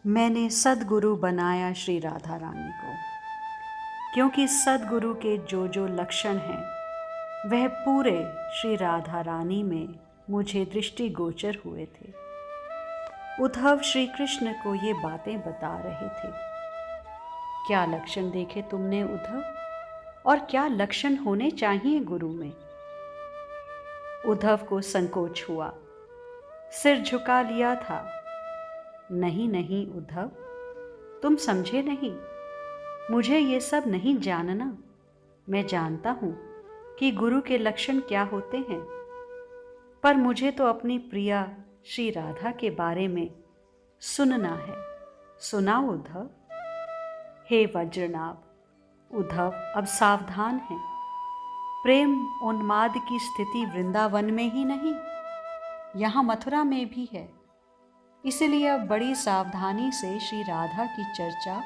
मैंने सद्गुरु बनाया श्री राधा रानी को, क्योंकि सद्गुरु के जो जो लक्षण हैं वह पूरे श्री राधा रानी में मुझे दृष्टिगोचर हुए थे। उद्धव श्री कृष्ण को ये बातें बता रहे थे। क्या लक्षण देखे तुमने उद्धव, और क्या लक्षण होने चाहिए गुरु में? उद्धव को संकोच हुआ, सिर झुका लिया था। नहीं नहीं उद्धव, तुम समझे नहीं, मुझे ये सब नहीं जानना। मैं जानता हूँ कि गुरु के लक्षण क्या होते हैं, पर मुझे तो अपनी प्रिया श्री राधा के बारे में सुनना है। सुनाओ उद्धव। हे वज्रनाभ, उद्धव अब सावधान हैं। प्रेम उन्माद की स्थिति वृंदावन में ही नहीं, यहाँ मथुरा में भी है। इसलिए अब बड़ी सावधानी से श्री राधा की चर्चा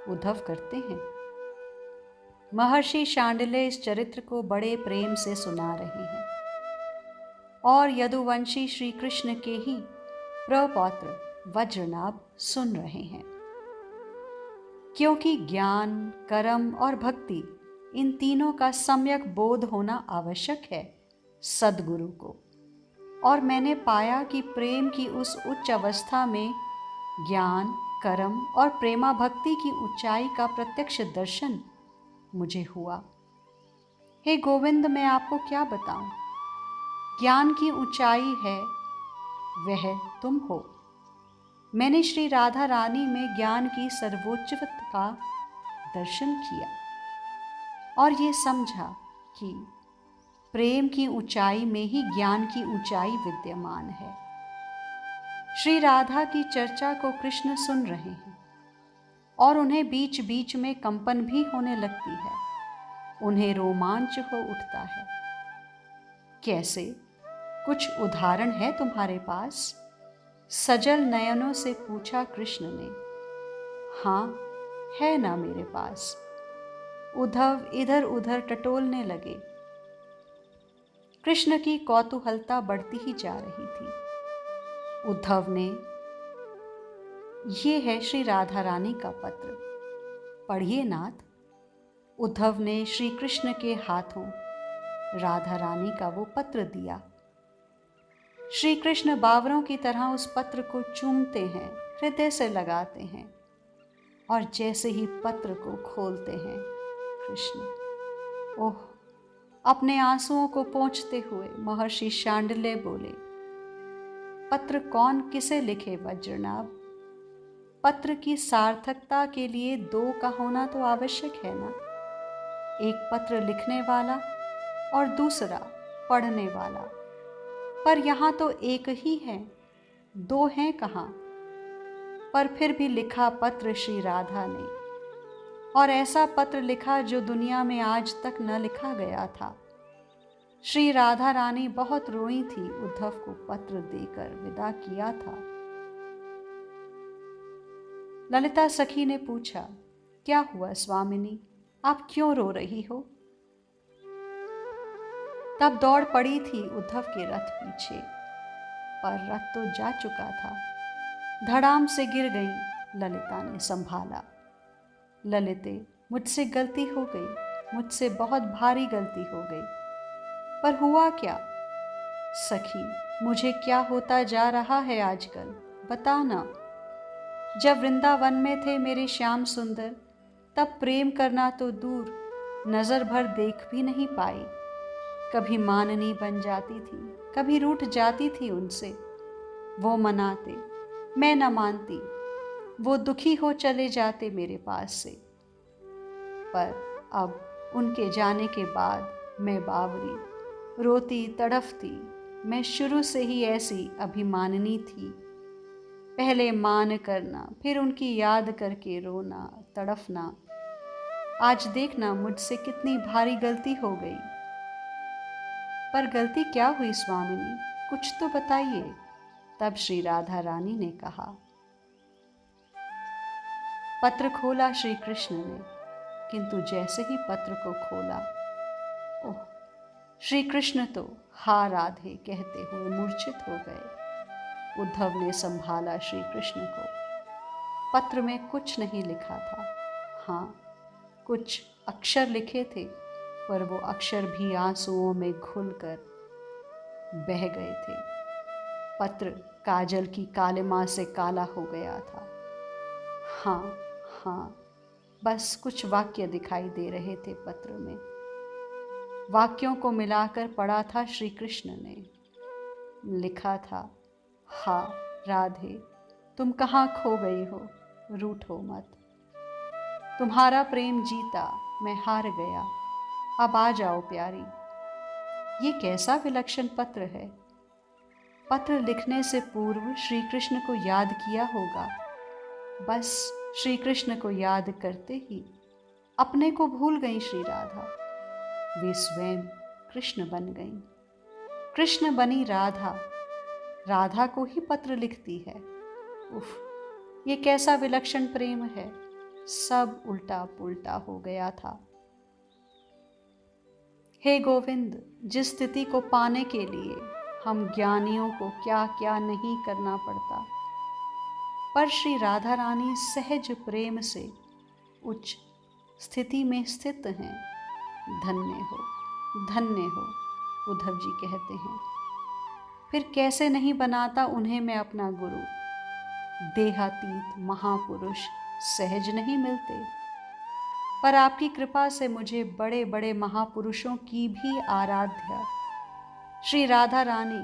उद्धव करते हैं। महर्षि शांडिल्य इस चरित्र को बड़े प्रेम से सुना रहे हैं और यदुवंशी श्री कृष्ण के ही प्रपौत्र वज्रनाभ सुन रहे हैं। क्योंकि ज्ञान, कर्म और भक्ति, इन तीनों का सम्यक बोध होना आवश्यक है सद्गुरु को। और मैंने पाया कि प्रेम की उस उच्च अवस्था में ज्ञान, कर्म और प्रेमा भक्ति की ऊंचाई का प्रत्यक्ष दर्शन मुझे हुआ। हे गोविंद, मैं आपको क्या बताऊं? ज्ञान की ऊंचाई है वह तुम हो। मैंने श्री राधा रानी में ज्ञान की सर्वोच्चता का दर्शन किया और ये समझा कि प्रेम की ऊंचाई में ही ज्ञान की ऊंचाई विद्यमान है। श्री राधा की चर्चा को कृष्ण सुन रहे हैं और उन्हें बीच बीच में कंपन भी होने लगती है। उन्हें रोमांच हो उठता है। कैसे? कुछ उदाहरण है तुम्हारे पास? सजल नयनों से पूछा कृष्ण ने। हाँ, है ना मेरे पास। उद्धव इधर उधर टटोलने लगे। कृष्ण की कौतूहलता बढ़ती ही जा रही थी। उद्धव ने, ये है श्री राधा रानी का पत्र, पढ़िए नाथ। उद्धव ने श्री कृष्ण के हाथों राधा रानी का वो पत्र दिया। श्री कृष्ण बावरों की तरह उस पत्र को चूमते हैं, हृदय से लगाते हैं, और जैसे ही पत्र को खोलते हैं कृष्ण, ओह, अपने आंसुओं को पोंछते हुए महर्षि शांडिल्य बोले, पत्र कौन किसे लिखे वज्रनाभ? पत्र की सार्थकता के लिए दो का होना तो आवश्यक है ना। एक पत्र लिखने वाला और दूसरा पढ़ने वाला, पर यहाँ तो एक ही है, दो हैं कहाँ? पर फिर भी लिखा पत्र श्री राधा ने, और ऐसा पत्र लिखा जो दुनिया में आज तक न लिखा गया था। श्री राधा रानी बहुत रोई थी उद्धव को पत्र देकर विदा किया था। ललिता सखी ने पूछा, क्या हुआ स्वामिनी, आप क्यों रो रही हो? तब दौड़ पड़ी थी उद्धव के रथ पीछे, पर रथ तो जा चुका था। धड़ाम से गिर गई। ललिता ने संभाला। ललिते, मुझसे गलती हो गई, मुझसे बहुत भारी गलती हो गई। पर हुआ क्या? सखी, मुझे क्या होता जा रहा है आजकल, बता ना। जब वृंदावन में थे मेरे श्याम सुंदर, तब प्रेम करना तो दूर, नजर भर देख भी नहीं पाई। कभी माननी बन जाती थी, कभी रूठ जाती थी उनसे। वो मनाते, मैं न मानती। वो दुखी हो चले जाते मेरे पास से। पर अब उनके जाने के बाद मैं बावरी, रोती तड़फती। मैं शुरू से ही ऐसी अभिमानिनी थी। पहले मान करना, फिर उनकी याद करके रोना तड़फना। आज देखना मुझसे कितनी भारी गलती हो गई। पर गलती क्या हुई स्वामिनी, कुछ तो बताइए। तब श्री राधा रानी ने कहा। पत्र खोला श्री कृष्ण ने, किंतु जैसे ही पत्र को खोला, ओह, श्री कृष्ण तो हा राधे कहते हुए मूर्छित हो गए। उद्धव ने संभाला श्री कृष्ण को। पत्र में कुछ नहीं लिखा था। हाँ, कुछ अक्षर लिखे थे, पर वो अक्षर भी आंसुओं में घुलकर बह गए थे। पत्र काजल की कालिमा से काला हो गया था। हाँ, हाँ, बस कुछ वाक्य दिखाई दे रहे थे पत्र में। वाक्यों को मिलाकर पढ़ा था श्री कृष्ण ने। लिखा था, हाँ राधे, तुम कहाँ खो गई हो, रूठो मत। तुम्हारा प्रेम जीता, मैं हार गया, अब आ जाओ प्यारी। ये कैसा विलक्षण पत्र है। पत्र लिखने से पूर्व श्री कृष्ण को याद किया होगा। बस श्री कृष्ण को याद करते ही अपने को भूल गई श्री राधा। वे स्वयं कृष्ण बन गईं। कृष्ण बनी राधा, राधा को ही पत्र लिखती है। उफ, ये कैसा विलक्षण प्रेम है। सब उल्टा पुल्टा हो गया था। हे गोविंद, जिस स्थिति को पाने के लिए हम ज्ञानियों को क्या क्या नहीं करना पड़ता, पर श्री राधा रानी सहज प्रेम से उच्च स्थिति में स्थित हैं। धन्य हो, धन्य हो, उद्धव जी कहते हैं। फिर कैसे नहीं बनाता उन्हें मैं अपना गुरु। देहातीत महापुरुष सहज नहीं मिलते, पर आपकी कृपा से मुझे बड़े बड़े महापुरुषों की भी आराध्या श्री राधा रानी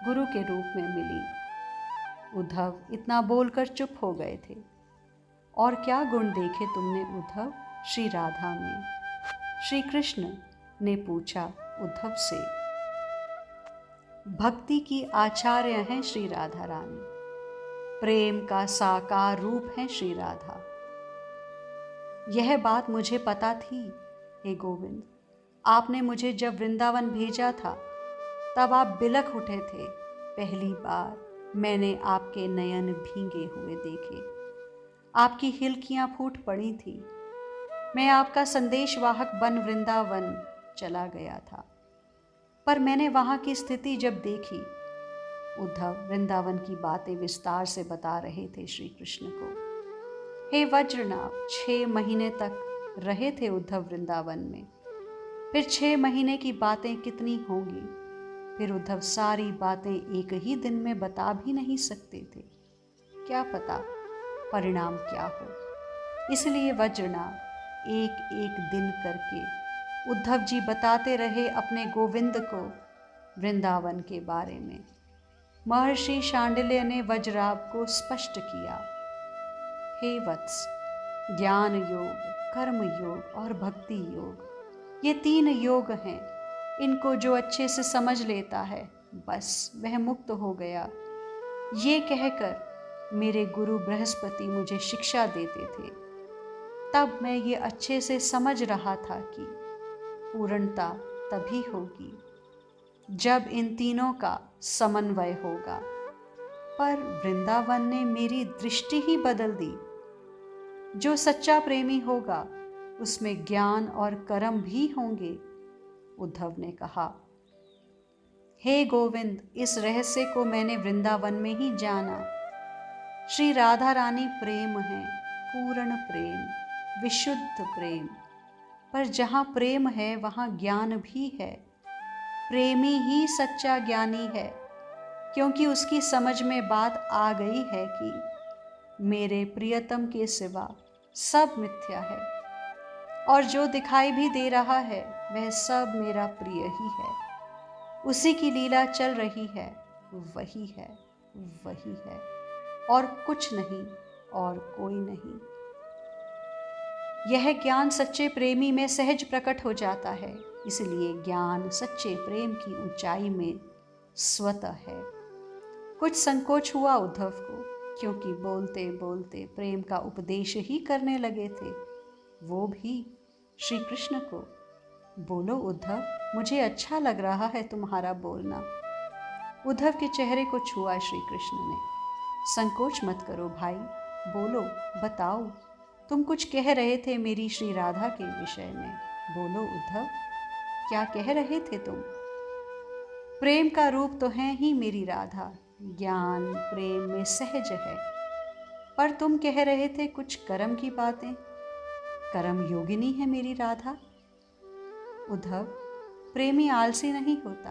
गुरु के रूप में मिली। उद्धव इतना बोलकर चुप हो गए थे। और क्या गुण देखे तुमने उद्धव श्री राधा में? श्री कृष्ण ने पूछा उद्धव से। भक्ति की आचार्य हैं श्री राधा रानी, प्रेम का साकार रूप है श्री राधा। यह बात मुझे पता थी हे गोविंद। आपने मुझे जब वृंदावन भेजा था तब आप बिलख उठे थे। पहली बार मैंने आपके नयन भींगे हुए देखे, आपकी हिलकियां फूट पड़ी थी। मैं आपका संदेशवाहक बन वृंदावन चला गया था, पर मैंने वहां की स्थिति जब देखी। उद्धव वृंदावन की बातें विस्तार से बता रहे थे श्री कृष्ण को। हे वज्रनाभ, 6 महीने तक रहे थे उद्धव वृंदावन में। फिर 6 महीने की बातें कितनी होंगी। फिर उद्धव सारी बातें एक ही दिन में बता भी नहीं सकते थे। क्या पता परिणाम क्या हो। इसलिए वज्रनाभ एक एक दिन करके उद्धव जी बताते रहे अपने गोविंद को वृंदावन के बारे में। महर्षि शांडिल्य ने वज्राब को स्पष्ट किया, हे वत्स, ज्ञान योग, कर्म योग और भक्ति योग, ये 3 योग हैं। इनको जो अच्छे से समझ लेता है बस वह मुक्त हो गया। ये कहकर मेरे गुरु बृहस्पति मुझे शिक्षा देते थे। तब मैं ये अच्छे से समझ रहा था कि पूर्णता तभी होगी जब इन तीनों का समन्वय होगा। पर वृंदावन ने मेरी दृष्टि ही बदल दी। जो सच्चा प्रेमी होगा उसमें ज्ञान और कर्म भी होंगे। उद्धव ने कहा, हे गोविंद, इस रहस्य को मैंने वृंदावन में ही जाना। श्री राधा रानी प्रेम है, पूर्ण प्रेम, विशुद्ध प्रेम। पर जहाँ प्रेम है वहाँ ज्ञान भी है। प्रेमी ही सच्चा ज्ञानी है, क्योंकि उसकी समझ में बात आ गई है कि मेरे प्रियतम के सिवा सब मिथ्या है, और जो दिखाई भी दे रहा है वह सब मेरा प्रिय ही है। उसी की लीला चल रही है, वही है, वही है, और कुछ नहीं और कोई नहीं। यह ज्ञान सच्चे प्रेमी में सहज प्रकट हो जाता है। इसलिए ज्ञान सच्चे प्रेम की ऊंचाई में स्वतः है। कुछ संकोच हुआ उद्धव को, क्योंकि बोलते बोलते प्रेम का उपदेश ही करने लगे थे, वो भी श्री कृष्ण को। बोलो उद्धव, मुझे अच्छा लग रहा है तुम्हारा बोलना। उद्धव के चेहरे को छुआ श्री कृष्ण ने। संकोच मत करो भाई, बोलो, बताओ, तुम कुछ कह रहे थे मेरी श्री राधा के विषय में। बोलो उद्धव, क्या कह रहे थे तुम? प्रेम का रूप तो है ही मेरी राधा, ज्ञान प्रेम में सहज है। पर तुम कह रहे थे कुछ कर्म की बातें। कर्म योगिनी है मेरी राधा। उद्धव, प्रेमी आलसी नहीं होता।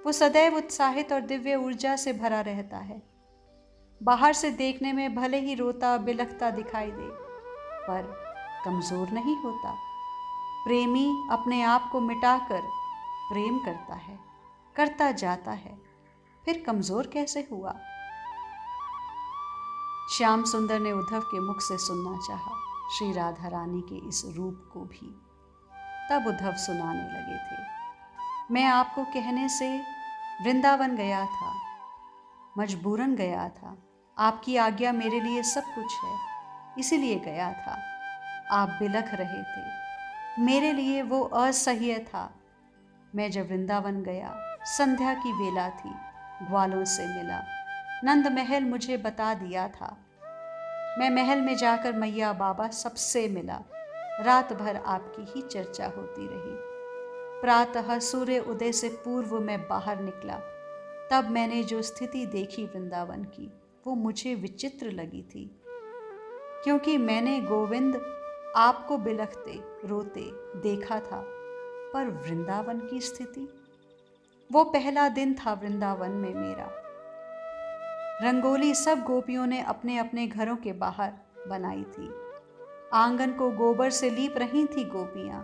वो सदैव उत्साहित और दिव्य ऊर्जा से भरा रहता है। बाहर से देखने में भले ही रोता बिलखता दिखाई दे, पर कमजोर नहीं होता। प्रेमी अपने आप को मिटाकर प्रेम करता है, करता जाता है, फिर कमजोर कैसे हुआ? श्याम सुंदर ने उद्धव के मुख से सुनना चाहा श्री राधा रानी के इस रूप को भी। तब उद्धव सुनाने लगे थे। मैं आपको कहने से वृंदावन गया था, मजबूरन गया था। आपकी आज्ञा मेरे लिए सब कुछ है, इसीलिए गया था। आप बिलख रहे थे, मेरे लिए वो असह्य था। मैं जब वृंदावन गया, संध्या की वेला थी, ग्वालों से मिला। नंद महल मुझे बता दिया था। मैं महल में जाकर मैया बाबा सबसे मिला। रात भर आपकी ही चर्चा होती रही। प्रातः सूर्य उदय से पूर्व मैं बाहर निकला। तब मैंने जो स्थिति देखी वृंदावन की, वो मुझे विचित्र लगी थी, क्योंकि मैंने गोविंद आपको बिलखते रोते देखा था। पर वृंदावन की स्थिति, वो पहला दिन था वृंदावन में मेरा। रंगोली सब गोपियों ने अपने अपने घरों के बाहर बनाई थी। आंगन को गोबर से लीप रही थी गोपियां।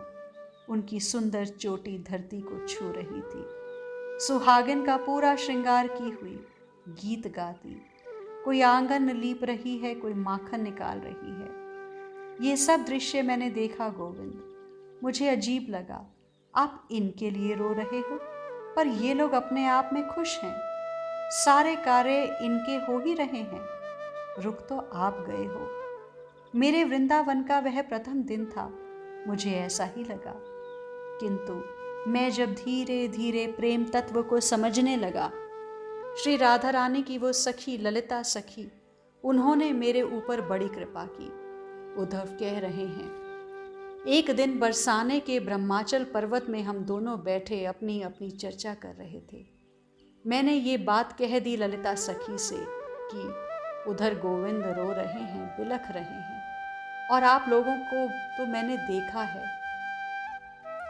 उनकी सुंदर चोटी धरती को छू रही थी। सुहागिन का पूरा श्रृंगार की हुई, गीत गाती। कोई आंगन लीप रही है, कोई माखन निकाल रही है। ये सब दृश्य मैंने देखा गोविंद। मुझे अजीब लगा। आप इनके लिए रो रहे हो, पर ये लोग अपने आप में खुश हैं। सारे कार्य इनके हो ही रहे हैं। रुक तो आप गए हो। मेरे वृंदावन का वह प्रथम दिन था, मुझे ऐसा ही लगा। किंतु मैं जब धीरे धीरे प्रेम तत्व को समझने लगा, श्री राधा रानी की वो सखी ललिता सखी, उन्होंने मेरे ऊपर बड़ी कृपा की। उद्धव कह रहे हैं, एक दिन बरसाने के ब्रह्माचल पर्वत में हम दोनों बैठे अपनी अपनी चर्चा कर रहे थे। मैंने ये बात कह दी ललिता सखी से कि उधर गोविंद रो रहे हैं, बिलख रहे हैं, और आप लोगों को तो मैंने देखा है।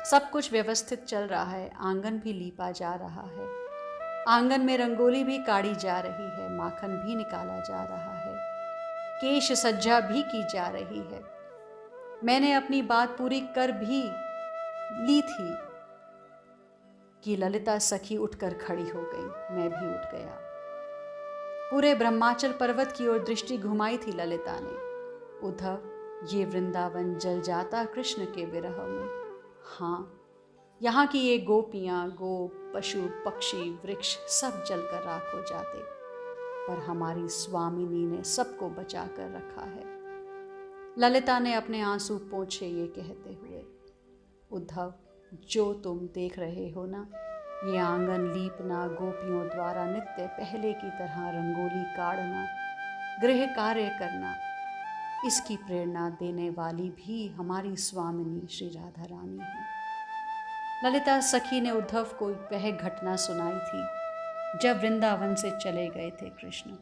सब कुछ व्यवस्थित चल रहा है, आंगन भी लीपा जा रहा है, आंगन में रंगोली भी काढ़ी जा रही है, माखन भी निकाला जा रहा है, केश सज्जा भी की जा रही है। मैंने अपनी बात पूरी कर भी ली थी कि ललिता सखी उठकर खड़ी हो गई। मैं भी उठ गया। पूरे ब्रह्माचल पर्वत की ओर दृष्टि घुमाई थी ललिता ने। उद्धव, ये वृंदावन जल जाता कृष्ण के विरह में। हाँ, यहाँ की ये गोपियाँ, गोप, पशु, पक्षी, वृक्ष सब जलकर राख हो जाते, पर हमारी स्वामिनी ने सबको बचा कर रखा है। ललिता ने अपने आंसू पोंछे ये कहते हुए। उद्धव, जो तुम देख रहे हो ना, ये आंगन लीपना, गोपियों द्वारा नित्य पहले की तरह रंगोली काढ़ना, गृह कार्य करना, इसकी प्रेरणा देने वाली भी हमारी स्वामिनी श्री राधा रानी है। ललिता सखी ने उद्धव को वह घटना सुनाई थी जब वृंदावन से चले गए थे कृष्ण,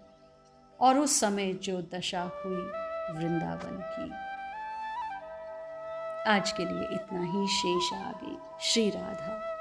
और उस समय जो दशा हुई वृंदावन की। आज के लिए इतना ही। शेष आगे। श्री राधा।